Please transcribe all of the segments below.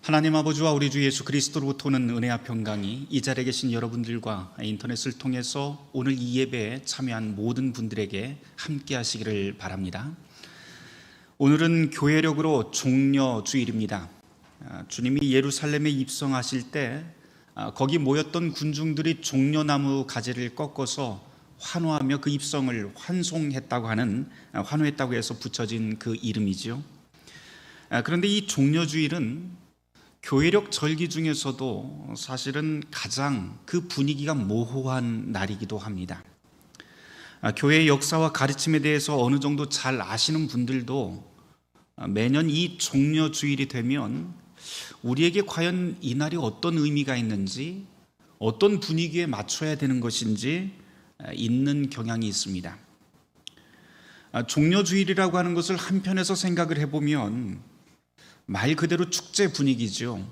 하나님 아버지와 우리 주 예수 그리스도로부터 오는 은혜와 평강이 이 자리에 계신 여러분들과 인터넷을 통해서 오늘 이 예배에 참여한 모든 분들에게 함께 하시기를 바랍니다. 오늘은 교회력으로 종려주일입니다. 주님이 예루살렘에 입성하실 때 거기 모였던 군중들이 종려나무 가지를 꺾어서 환호하며 그 입성을 환송했다고 하는, 환호했다고 해서 붙여진 그 이름이죠. 그런데 이 종려주일은 교회력 절기 중에서도 사실은 가장 그 분위기가 모호한 날이기도 합니다. 교회의 역사와 가르침에 대해서 어느 정도 잘 아시는 분들도 매년 이 종려주일이 되면 우리에게 과연 이 날이 어떤 의미가 있는지, 어떤 분위기에 맞춰야 되는 것인지 있는 경향이 있습니다. 종려주일이라고 하는 것을 한편에서 생각을 해보면 말 그대로 축제 분위기죠.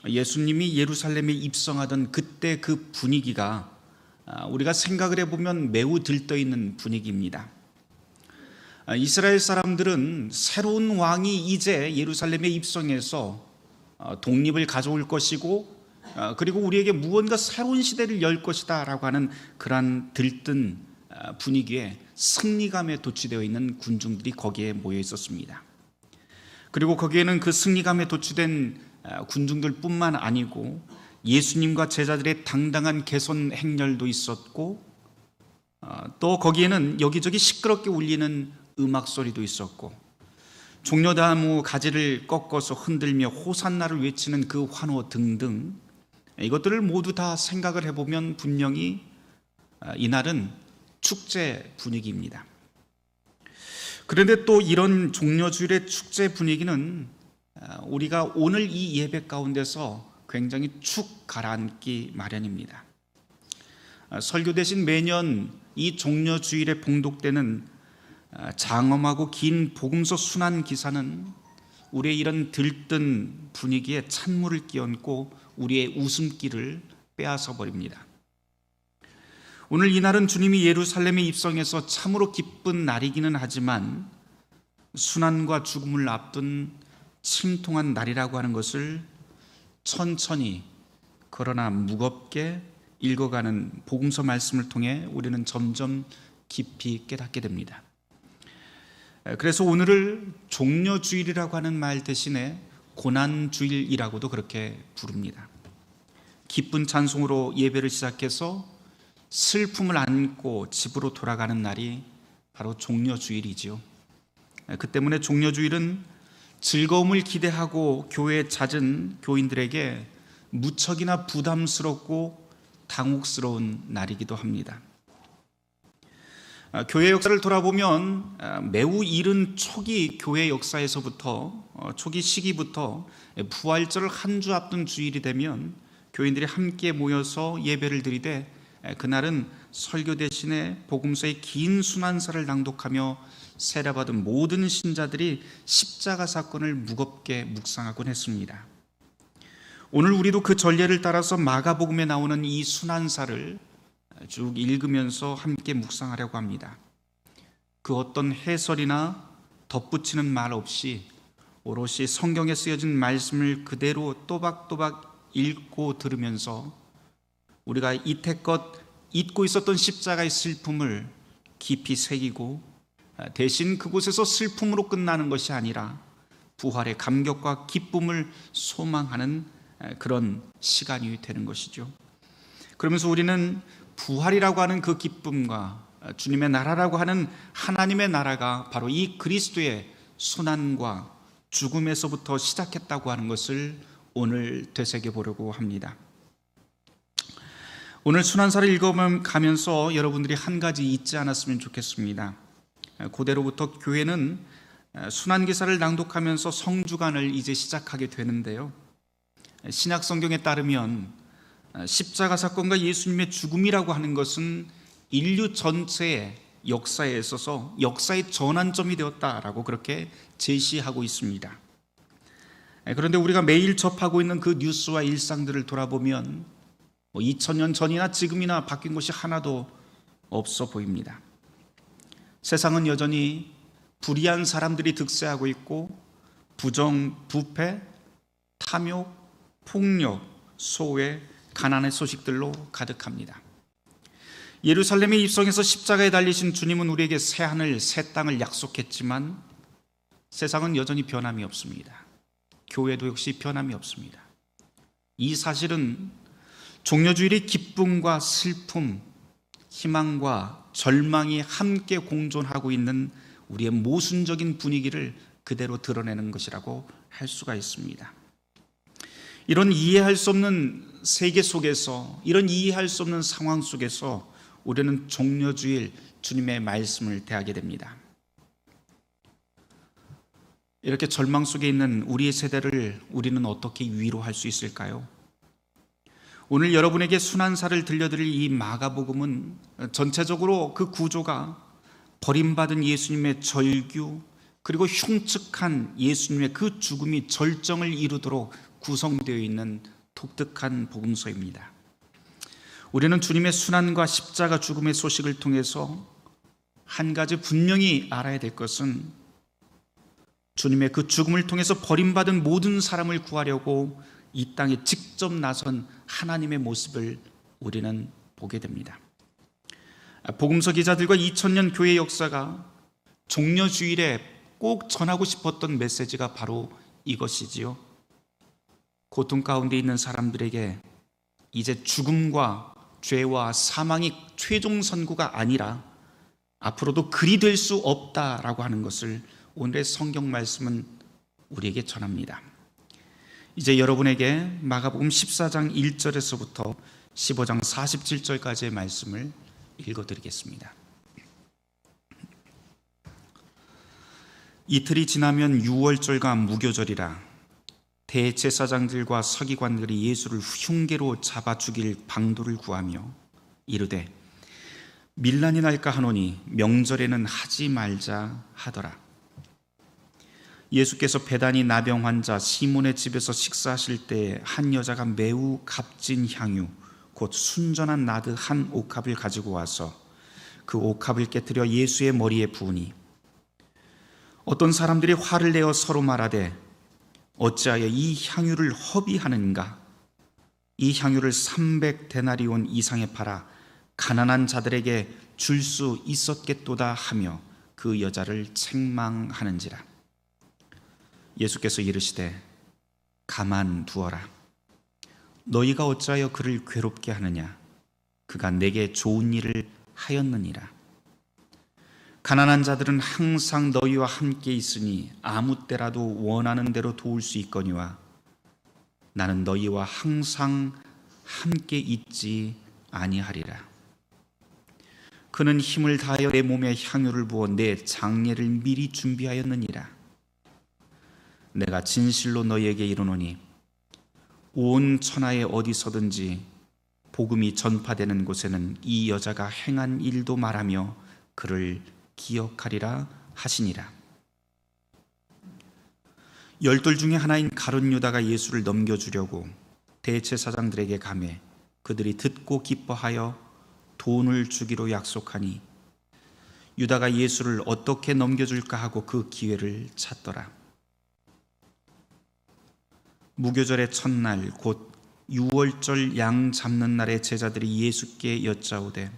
예수님이 예루살렘에 입성하던 그때 그 분위기가 우리가 생각을 해보면 매우 들떠있는 분위기입니다. 이스라엘 사람들은 새로운 왕이 이제 예루살렘에 입성해서 독립을 가져올 것이고, 그리고 우리에게 무언가 새로운 시대를 열 것이다 라고 하는 그러한 들뜬 분위기에 승리감에 도취되어 있는 군중들이 거기에 모여 있었습니다. 그리고 거기에는 그 승리감에 도취된 군중들 뿐만 아니고 예수님과 제자들의 당당한 개선 행렬도 있었고, 또 거기에는 여기저기 시끄럽게 울리는 음악 소리도 있었고, 종려나무 가지를 꺾어서 흔들며 호산나를 외치는 그 환호 등등, 이것들을 모두 다 생각을 해보면 분명히 이날은 축제 분위기입니다. 그런데 또 이런 종려주일의 축제 분위기는 우리가 오늘 이 예배 가운데서 굉장히 축 가라앉기 마련입니다. 설교 대신 매년 이 종려주일에 봉독되는 장엄하고 긴 복음서 순환 기사는 우리의 이런 들뜬 분위기에 찬물을 끼얹고 우리의 웃음기를 빼앗아 버립니다. 오늘 이날은 주님이 예루살렘에 입성해서 참으로 기쁜 날이기는 하지만 순환과 죽음을 앞둔 침통한 날이라고 하는 것을 천천히 그러나 무겁게 읽어가는 복음서 말씀을 통해 우리는 점점 깊이 깨닫게 됩니다. 그래서 오늘을 종려주일이라고 하는 말 대신에 고난주일이라고도 그렇게 부릅니다. 기쁜 찬송으로 예배를 시작해서 슬픔을 안고 집으로 돌아가는 날이 바로 종려주일이지요. 그 때문에 종려주일은 즐거움을 기대하고 교회에 잦은 교인들에게 무척이나 부담스럽고 당혹스러운 날이기도 합니다. 교회 역사를 돌아보면 매우 이른 초기 교회 역사에서부터, 초기 시기부터 부활절을 한 주 앞둔 주일이 되면 교인들이 함께 모여서 예배를 드리되, 그날은 설교 대신에 복음서의 긴 순환사를 낭독하며 세례받은 모든 신자들이 십자가 사건을 무겁게 묵상하곤 했습니다. 오늘 우리도 그 전례를 따라서 마가복음에 나오는 이 순환사를 쭉 읽으면서 함께 묵상하려고 합니다. 그 어떤 해설이나 덧붙이는 말 없이 오롯이 성경에 쓰여진 말씀을 그대로 또박또박 읽고 들으면서 우리가 이태껏 잊고 있었던 십자가의 슬픔을 깊이 새기고, 대신 그곳에서 슬픔으로 끝나는 것이 아니라 부활의 감격과 기쁨을 소망하는 그런 시간이 되는 것이죠. 그러면서 우리는 부활이라고 하는 그 기쁨과 주님의 나라라고 하는 하나님의 나라가 바로 이 그리스도의 순환과 죽음에서부터 시작했다고 하는 것을 오늘 되새겨 보려고 합니다. 오늘 순환사를 읽어가면서 여러분들이 한 가지 잊지 않았으면 좋겠습니다. 고대로부터 교회는 순환기사를 낭독하면서 성주간을 이제 시작하게 되는데요, 신약 성경에 따르면 십자가 사건과 예수님의 죽음이라고 하는 것은 인류 전체의 역사에 있어서 역사의 전환점이 되었다라고 그렇게 제시하고 있습니다. 그런데 우리가 매일 접하고 있는 그 뉴스와 일상들을 돌아보면 2000년 전이나 지금이나 바뀐 것이 하나도 없어 보입니다. 세상은 여전히 불의한 사람들이 득세하고 있고 부정, 부패, 탐욕, 폭력, 소외, 가난의 소식들로 가득합니다. 예루살렘에 입성해서 십자가에 달리신 주님은 우리에게 새 하늘, 새 땅을 약속했지만 세상은 여전히 변함이 없습니다. 교회도 역시 변함이 없습니다. 이 사실은 종려주일의 기쁨과 슬픔, 희망과 절망이 함께 공존하고 있는 우리의 모순적인 분위기를 그대로 드러내는 것이라고 할 수가 있습니다. 이런 이해할 수 없는 세계 속에서, 이런 이해할 수 없는 상황 속에서 우리는 종려주일 주님의 말씀을 대하게 됩니다. 이렇게 절망 속에 있는 우리의 세대를 우리는 어떻게 위로할 수 있을까요? 오늘 여러분에게 순환사를 들려드릴 이 마가복음은 전체적으로 그 구조가 버림받은 예수님의 절규, 그리고 흉측한 예수님의 그 죽음이 절정을 이루도록 구성되어 있는 독특한 복음서입니다. 우리는 주님의 순환과 십자가 죽음의 소식을 통해서 한 가지 분명히 알아야 될 것은 주님의 그 죽음을 통해서 버림받은 모든 사람을 구하려고 이 땅에 직접 나선 하나님의 모습을 우리는 보게 됩니다. 복음서 기자들과 2000년 교회 역사가 종려주일에 꼭 전하고 싶었던 메시지가 바로 이것이지요. 고통 가운데 있는 사람들에게 이제 죽음과 죄와 사망이 최종 선고가 아니라 앞으로도 그리 될 수 없다라고 하는 것을 오늘의 성경 말씀은 우리에게 전합니다. 이제 여러분에게 마가복음 14장 1절에서부터 15장 47절까지의 말씀을 읽어드리겠습니다. 이틀이 지나면 유월절과 무교절이라 대제사장들과 서기관들이 예수를 흉계로 잡아 죽일 방도를 구하며 이르되 밀란이 날까 하노니 명절에는 하지 말자 하더라. 예수께서 베다니 나병 환자 시몬의 집에서 식사하실 때 한 여자가 매우 값진 향유 곧 순전한 나드 한 옥합을 가지고 와서 그 옥합을 깨뜨려 예수의 머리에 부으니 어떤 사람들이 화를 내어 서로 말하되 어찌하여 이 향유를 허비하는가? 이 향유를 300데나리온 이상에 팔아 가난한 자들에게 줄 수 있었겠도다 하며 그 여자를 책망하는지라. 예수께서 이르시되 가만 두어라. 너희가 어찌하여 그를 괴롭게 하느냐? 그가 내게 좋은 일을 하였느니라. 가난한 자들은 항상 너희와 함께 있으니 아무 때라도 원하는 대로 도울 수 있거니와 나는 너희와 항상 함께 있지 아니하리라. 그는 힘을 다하여 내 몸에 향유를 부어 내 장례를 미리 준비하였느니라. 내가 진실로 너희에게 이르노니 온 천하에 어디서든지 복음이 전파되는 곳에는 이 여자가 행한 일도 말하며 그를 기억하리라 하시니라. 열둘 중에 하나인 가룟 유다가 예수를 넘겨주려고 대제사장들에게 가매 그들이 듣고 기뻐하여 돈을 주기로 약속하니 유다가 예수를 어떻게 넘겨줄까 하고 그 기회를 찾더라. 무교절의 첫날 곧 유월절 양 잡는 날에 제자들이 예수께 여짜오되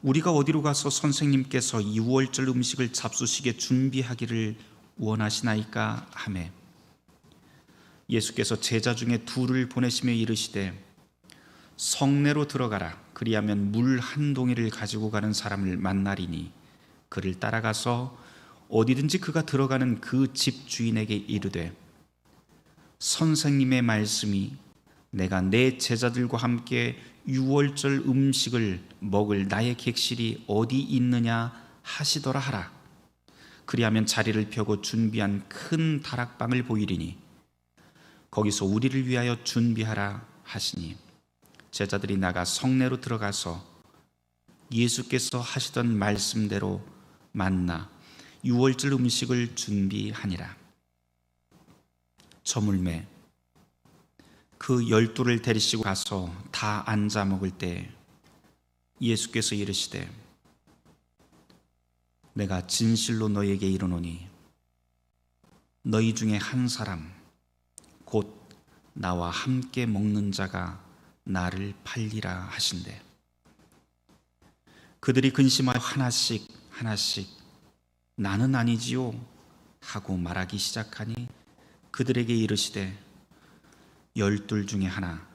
우리가 어디로 가서 선생님께서 유월절 음식을 잡수시게 준비하기를 원하시나이까 하매 예수께서 제자 중에 둘을 보내시며 이르시되 성내로 들어가라. 그리하면 물 한 동이를 가지고 가는 사람을 만나리니 그를 따라가서 어디든지 그가 들어가는 그 집 주인에게 이르되 선생님의 말씀이 내가 내 제자들과 함께 유월절 음식을 먹을 나의 객실이 어디 있느냐 하시더라 하라. 그리하면 자리를 펴고 준비한 큰 다락방을 보이리니 거기서 우리를 위하여 준비하라 하시니 제자들이 나가 성내로 들어가서 예수께서 하시던 말씀대로 만나 유월절 음식을 준비하니라. 저물매 그 12를 데리시고 가서 다 앉아 먹을 때 예수께서 이르시되 내가 진실로 너희에게 이르노니 너희 중에 한 사람 곧 나와 함께 먹는 자가 나를 팔리라 하신대. 그들이 근심하여 하나씩 나는 아니지요 하고 말하기 시작하니 그들에게 이르시되 12 중에 하나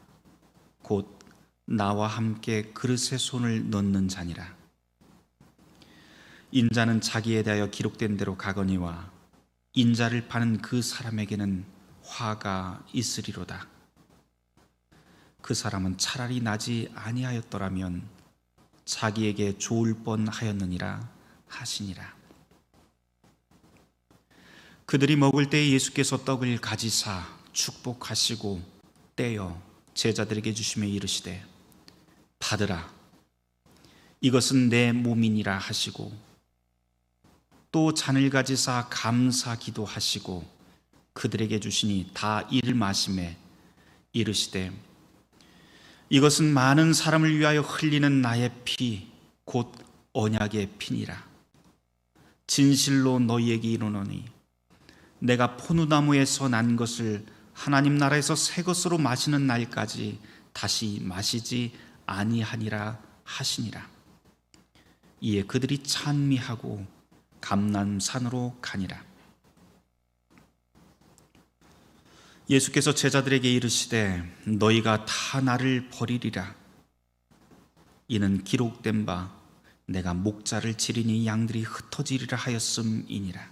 곧 나와 함께 그릇에 손을 넣는 자니라. 인자는 자기에 대하여 기록된 대로 가거니와 인자를 파는 그 사람에게는 화가 있으리로다. 그 사람은 차라리 나지 아니하였더라면 자기에게 좋을 뻔하였느니라 하시니라. 그들이 먹을 때에 예수께서 떡을 가지사 축복하시고 떼어 제자들에게 주시며 이르시되 받으라, 이것은 내 몸이니라 하시고 또 잔을 가지사 감사 기도하시고 그들에게 주시니 다 이를 마시매 이르시되 이것은 많은 사람을 위하여 흘리는 나의 피 곧 언약의 피니라. 진실로 너희에게 이르노니 내가 포도나무에서 난 것을 하나님 나라에서 새 것으로 마시는 날까지 다시 마시지 아니하니라 하시니라. 이에 그들이 찬미하고 감람산으로 가니라. 예수께서 제자들에게 이르시되 너희가 다 나를 버리리라. 이는 기록된 바 내가 목자를 치리니 양들이 흩어지리라 하였음이니라.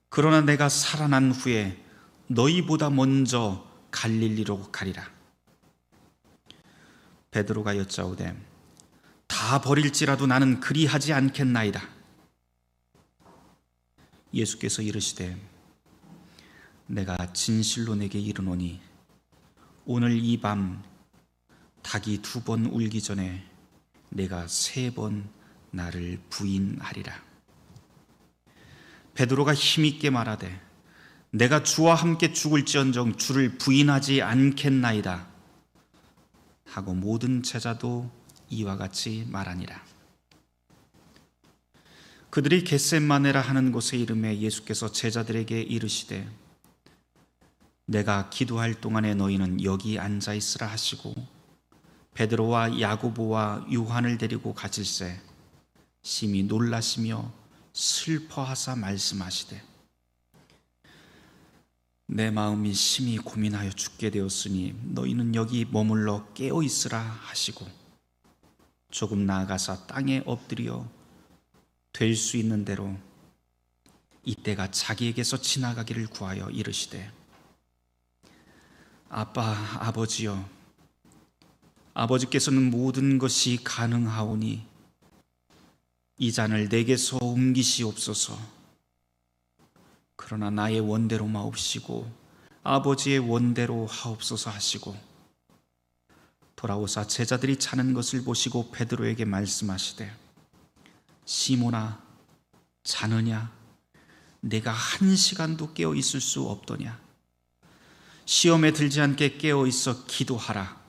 그러나 내가 살아난 후에 너희보다 먼저 갈릴리로 가리라. 베드로가 여짜오되 다 버릴지라도 나는 그리하지 않겠나이다. 예수께서 이르시되 내가 진실로 내게 이르노니 오늘 이 밤 닭이 2번 울기 전에 내가 3번 나를 부인하리라. 베드로가 힘있게 말하되 내가 주와 함께 죽을지언정 주를 부인하지 않겠나이다 하고 모든 제자도 이와 같이 말하니라. 그들이 겟셋마네라 하는 곳에 이르매 예수께서 제자들에게 이르시되 내가 기도할 동안에 너희는 여기 앉아 있으라 하시고 베드로와 야고보와 요한을 데리고 가실새 심히 놀라시며 슬퍼하사 말씀하시되 내 마음이 심히 고민하여 죽게 되었으니 너희는 여기 머물러 깨어 있으라 하시고 조금 나아가서 땅에 엎드려 될 수 있는 대로 이때가 자기에게서 지나가기를 구하여 이르시되 아버지여, 아버지께서는 모든 것이 가능하오니 이 잔을 내게서 옮기시옵소서. 그러나 나의 원대로 마옵시고 아버지의 원대로 하옵소서 하시고 돌아오사 제자들이 자는 것을 보시고 베드로에게 말씀하시되 시몬아, 자느냐? 내가 1시간도 깨어 있을 수 없더냐? 시험에 들지 않게 깨어 있어 기도하라.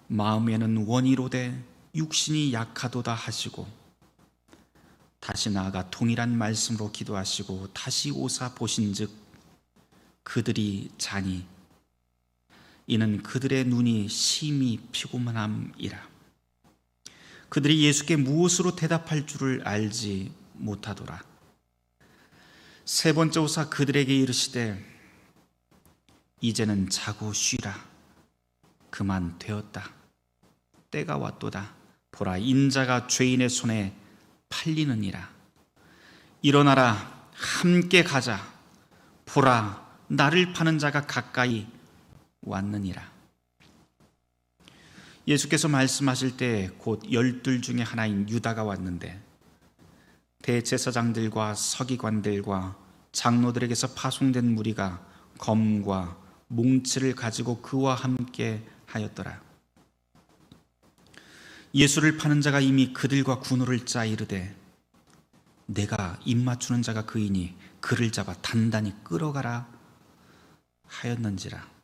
마음에는 원이로되 육신이 약하도다 하시고 다시 나아가 동일한 말씀으로 기도하시고 다시 오사 보신즉 그들이 자니 이는 그들의 눈이 심히 피곤함이라. 그들이 예수께 무엇으로 대답할 줄을 알지 못하더라. 3번째 오사 그들에게 이르시되 이제는 자고 쉬라. 그만 되었다. 때가 왔도다. 보라, 인자가 죄인의 손에 팔리느니라. 일어나라, 함께 가자. 보라, 나를 파는 자가 가까이 왔느니라. 예수께서 말씀하실 때 곧 12 중에 하나인 유다가 왔는데 대제사장들과 서기관들과 장로들에게서 파송된 무리가 검과 몽치를 가지고 그와 함께 하였더라. 예수를 파는 자가 이미 그들과 군호를 짜 이르되 내가 입맞추는 자가 그이니 그를 잡아 단단히 끌어가라 하였는지라.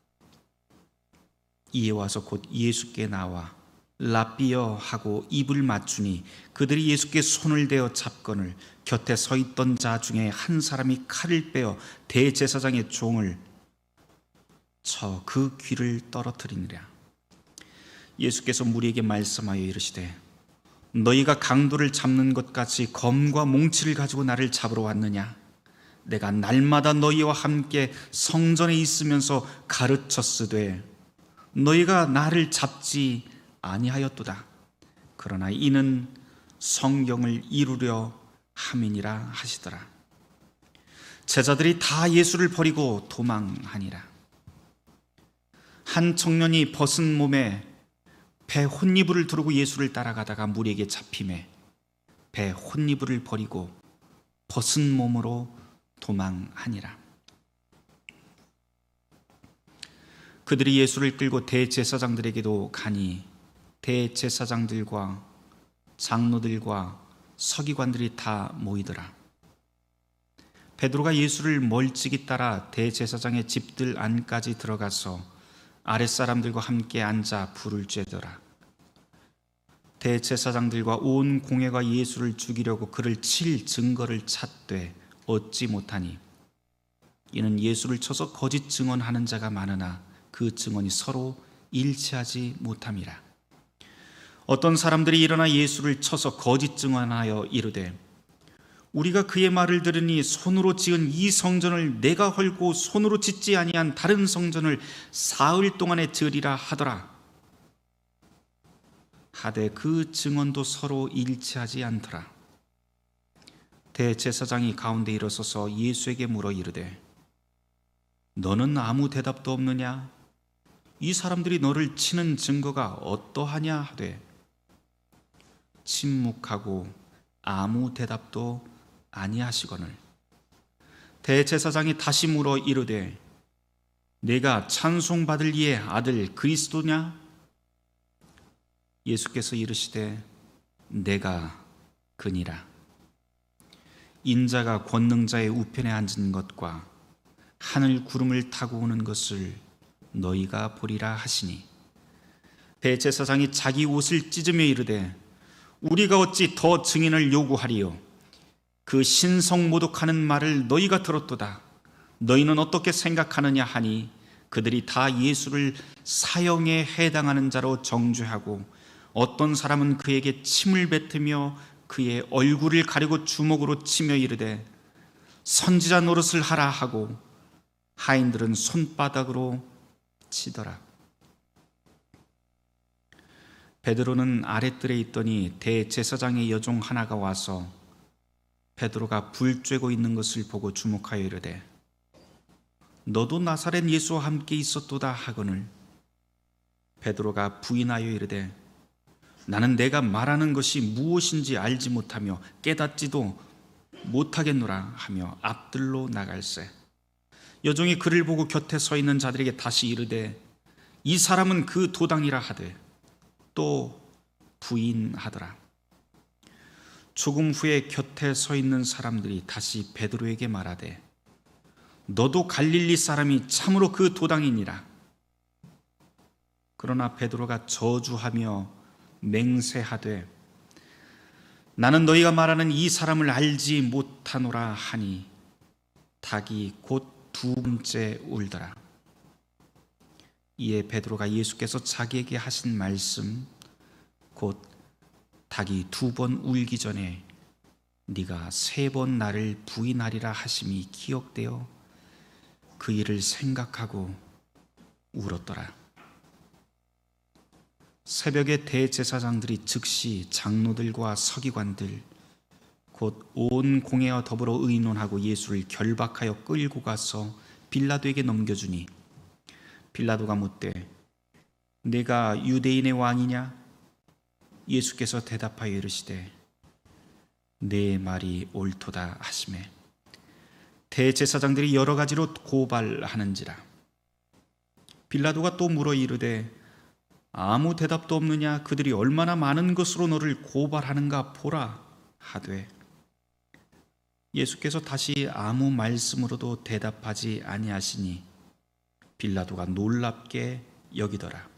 이에 와서 곧 예수께 나와 라삐어 하고 입을 맞추니 그들이 예수께 손을 대어 잡거늘 곁에 서 있던 자 중에 한 사람이 칼을 빼어 대제사장의 종을 쳐 그 귀를 떨어뜨리니라. 예수께서 무리에게 말씀하여 이르시되 너희가 강도를 잡는 것 같이 검과 몽치를 가지고 나를 잡으러 왔느냐? 내가 날마다 너희와 함께 성전에 있으면서 가르쳤으되 너희가 나를 잡지 아니하였도다. 그러나 이는 성경을 이루려 함이니라 하시더라. 제자들이 다 예수를 버리고 도망하니라. 한 청년이 벗은 몸에 배 혼이불을 두르고 예수를 따라가다가 무리에게 잡힘에 배 혼이불을 버리고 벗은 몸으로 도망하니라. 그들이 예수를 끌고 대제사장들에게도 가니 대제사장들과 장로들과 서기관들이 다 모이더라. 베드로가 예수를 멀찍이 따라 대제사장의 집들 안까지 들어가서 아랫사람들과 함께 앉아 불을 쬐더라. 대제사장들과 온 공회가 예수를 죽이려고 그를 칠 증거를 찾되 얻지 못하니 이는 예수를 쳐서 거짓 증언하는 자가 많으나 그 증언이 서로 일치하지 못함이라. 어떤 사람들이 일어나 예수를 쳐서 거짓 증언하여 이르되 우리가 그의 말을 들으니 손으로 지은 이 성전을 내가 헐고 손으로 짓지 아니한 다른 성전을 사흘 동안에 지으리라 하더라. 하되 그 증언도 서로 일치하지 않더라. 대제사장이 가운데 일어서서 예수에게 물어 이르되 너는 아무 대답도 없느냐? 이 사람들이 너를 치는 증거가 어떠하냐 하되 침묵하고 아무 대답도 아니하시거늘. 대제사장이 다시 물어 이르되 내가 찬송받을 이의 아들 그리스도냐? 예수께서 이르시되 내가 그니라. 인자가 권능자의 우편에 앉은 것과 하늘 구름을 타고 오는 것을 너희가 보리라 하시니 대제사장이 자기 옷을 찢으며 이르되 우리가 어찌 더 증인을 요구하리요? 그 신성 모독하는 말을 너희가 들었도다. 너희는 어떻게 생각하느냐 하니 그들이 다 예수를 사형에 해당하는 자로 정죄하고 어떤 사람은 그에게 침을 뱉으며 그의 얼굴을 가리고 주먹으로 치며 이르되 선지자 노릇을 하라 하고 하인들은 손바닥으로 치더라. 베드로는 아랫뜰에 있더니 대제사장의 여종 하나가 와서 베드로가 불 쬐고 있는 것을 보고 주목하여 이르되 너도 나사렛 예수와 함께 있었도다 하거늘 베드로가 부인하여 이르되 나는 내가 말하는 것이 무엇인지 알지 못하며 깨닫지도 못하겠노라 하며 앞들로 나갈새 여종이 그를 보고 곁에 서 있는 자들에게 다시 이르되 이 사람은 그 도당이라 하되 또 부인하더라. 조금 후에 곁에 서 있는 사람들이 다시 베드로에게 말하되 너도 갈릴리 사람이 참으로 그 도당이니라. 그러나 베드로가 저주하며 맹세하되 나는 너희가 말하는 이 사람을 알지 못하노라 하니 닭이 곧 두 번째 울더라. 이에 베드로가 예수께서 자기에게 하신 말씀 곧 닭이 두 번 울기 전에 네가 세 번 나를 부인하리라 하심이 기억되어 그 일을 생각하고 울었더라. 새벽에 대제사장들이 즉시 장로들과 서기관들 곧 온 공회와 더불어 의논하고 예수를 결박하여 끌고 가서 빌라도에게 넘겨주니 빌라도가 묻되 내가 유대인의 왕이냐? 예수께서 대답하여 이르시되 내 말이 옳도다 하시매 대제사장들이 여러 가지로 고발하는지라. 빌라도가 또 물어 이르되 아무 대답도 없느냐? 그들이 얼마나 많은 것으로 너를 고발하는가 보라 하되 예수께서 다시 아무 말씀으로도 대답하지 아니하시니 빌라도가 놀랍게 여기더라.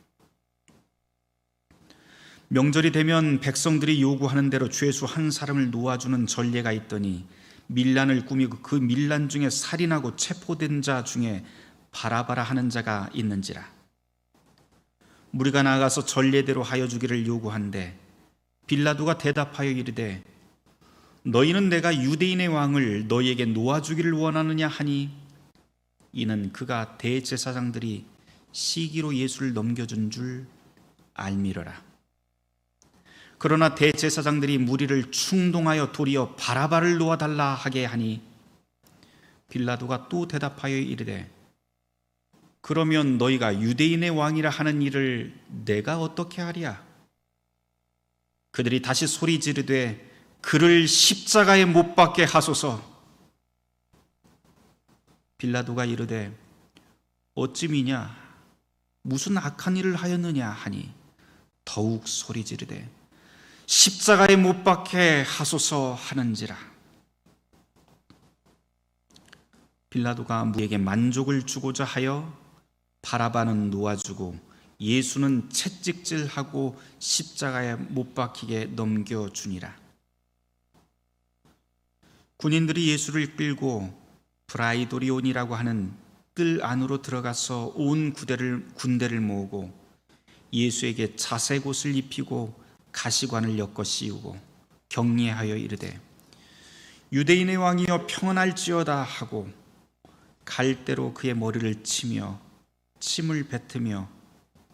명절이 되면 백성들이 요구하는 대로 죄수 한 사람을 놓아주는 전례가 있더니 밀란을 꾸미고 그 밀란 중에 살인하고 체포된 자 중에 바라바라 하는 자가 있는지라. 무리가 나아가서 전례대로 하여 주기를 요구한데 빌라도가 대답하여 이르되 너희는 내가 유대인의 왕을 너희에게 놓아주기를 원하느냐 하니 이는 그가 대제사장들이 시기로 예수를 넘겨준 줄 알미러라. 그러나 대제사장들이 무리를 충동하여 도리어 바라바를 놓아달라 하게 하니 빌라도가 또 대답하여 이르되 그러면 너희가 유대인의 왕이라 하는 일을 내가 어떻게 하랴? 그들이 다시 소리 지르되 그를 십자가에 못 박게 하소서. 빌라도가 이르되 어찌미냐 무슨 악한 일을 하였느냐 하니 더욱 소리 지르되 십자가에 못 박게 하소서 하는지라. 빌라도가 무리에게 만족을 주고자 하여 바라바는 놓아주고 예수는 채찍질하고 십자가에 못 박히게 넘겨주니라. 군인들이 예수를 끌고 브라이도리온이라고 하는 뜰 안으로 들어가서 온 군대를 모으고 예수에게 자색 옷을 입히고 가시관을 엮어 씌우고 격려하여 이르되 유대인의 왕이여 평안할지어다 하고 갈대로 그의 머리를 치며 침을 뱉으며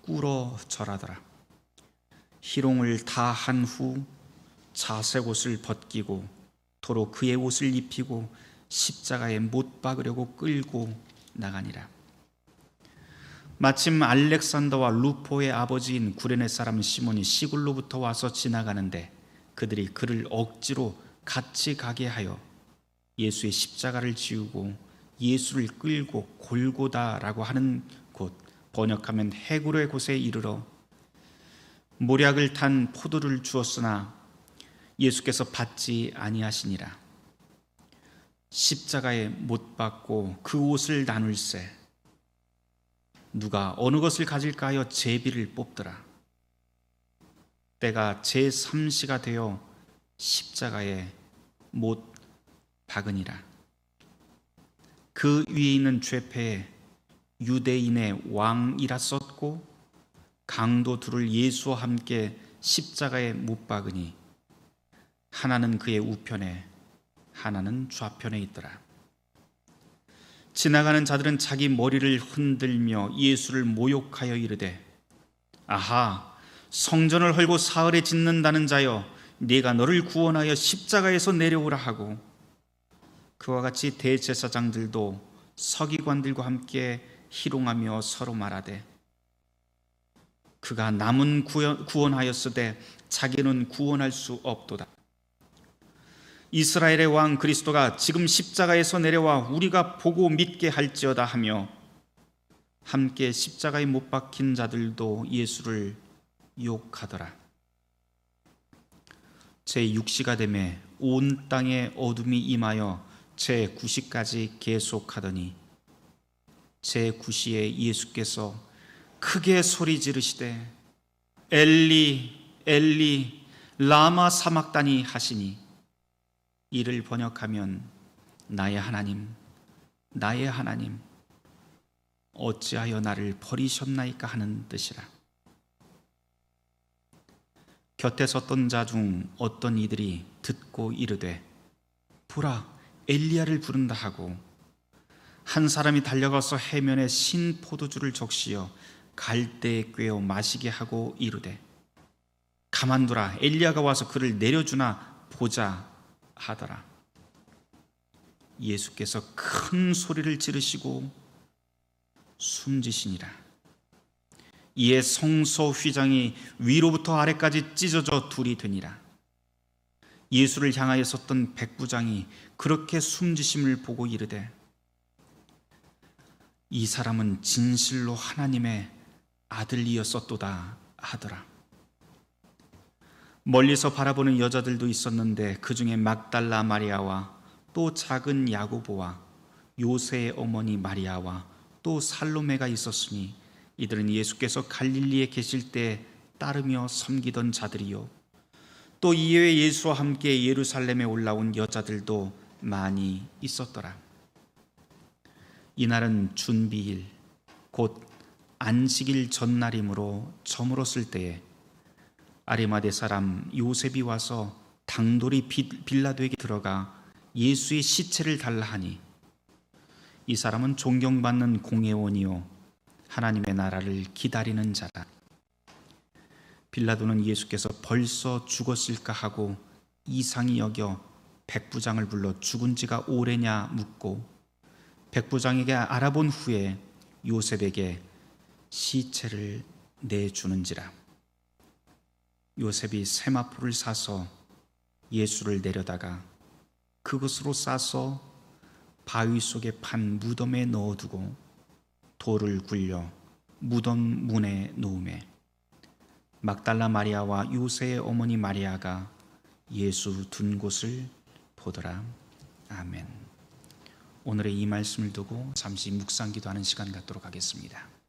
꿇어 절하더라. 희롱을 다 한 후 자색 옷을 벗기고 도로 그의 옷을 입히고 십자가에 못 박으려고 끌고 나가니라. 마침 알렉산더와 루포의 아버지인 구레네 사람 시몬이 시골로부터 와서 지나가는데 그들이 그를 억지로 같이 가게 하여 예수의 십자가를 지우고 예수를 끌고 골고다라고 하는 곳, 번역하면 해골의 곳에 이르러 모략을 탄 포도를 주었으나 예수께서 받지 아니하시니라. 십자가에 못 박고 그 옷을 나눌세 누가 어느 것을 가질까 하여 제비를 뽑더라. 때가 제3시가 되어 십자가에 못 박으니라. 그 위에 있는 죄패에 유대인의 왕이라 썼고 강도 둘을 예수와 함께 십자가에 못 박으니 하나는 그의 우편에 하나는 좌편에 있더라. 지나가는 자들은 자기 머리를 흔들며 예수를 모욕하여 이르되 아하 성전을 헐고 사흘에 짓는다는 자여 네가 너를 구원하여 십자가에서 내려오라 하고 그와 같이 대제사장들도 서기관들과 함께 희롱하며 서로 말하되 그가 남은 구원하였으되 자기는 구원할 수 없도다. 이스라엘의 왕 그리스도가 지금 십자가에서 내려와 우리가 보고 믿게 할지어다 하며 함께 십자가에 못 박힌 자들도 예수를 욕하더라. 제6시가 되매 온 땅에 어둠이 임하여 제9시까지 계속하더니 제9시에 예수께서 크게 소리 지르시되 엘리 엘리 라마 사막다니 하시니 이를 번역하면 나의 하나님 어찌하여 나를 버리셨나이까 하는 뜻이라. 곁에 섰던 자 중 어떤 이들이 듣고 이르되 보라 엘리야를 부른다 하고 한 사람이 달려가서 해면에 신 포도주를 적시어 갈대에 꿰어 마시게 하고 이르되 가만두라 엘리야가 와서 그를 내려주나 보자 하더라. 예수께서 큰 소리를 지르시고 숨지시니라. 이에 성소 휘장이 위로부터 아래까지 찢어져 둘이 되니라. 예수를 향하여 섰던 백부장이 그렇게 숨지심을 보고 이르되 이 사람은 진실로 하나님의 아들이었었도다 하더라. 멀리서 바라보는 여자들도 있었는데 그 중에 막달라 마리아와 또 작은 야고보와 요새의 어머니 마리아와 또 살로메가 있었으니 이들은 예수께서 갈릴리에 계실 때 따르며 섬기던 자들이요 또 이외에 예수와 함께 예루살렘에 올라온 여자들도 많이 있었더라. 이날은 준비일 곧 안식일 전날이므로 저물었을 때에 아리마대 사람 요셉이 와서 당돌이 빌라도에게 들어가 예수의 시체를 달라 하니 이 사람은 존경받는 공회원이요 하나님의 나라를 기다리는 자라. 빌라도는 예수께서 벌써 죽었을까 하고 이상히 여겨 백부장을 불러 죽은 지가 오래냐 묻고 백부장에게 알아본 후에 요셉에게 시체를 내주는지라. 요셉이 세마포를 사서 예수를 내려다가 그것으로 싸서 바위 속에 판 무덤에 넣어두고 돌을 굴려 무덤 문에 놓음에 막달라 마리아와 요새의 어머니 마리아가 예수 둔 곳을 보더라. 아멘. 오늘의 이 말씀을 두고 잠시 묵상 기도하는 시간 갖도록 하겠습니다.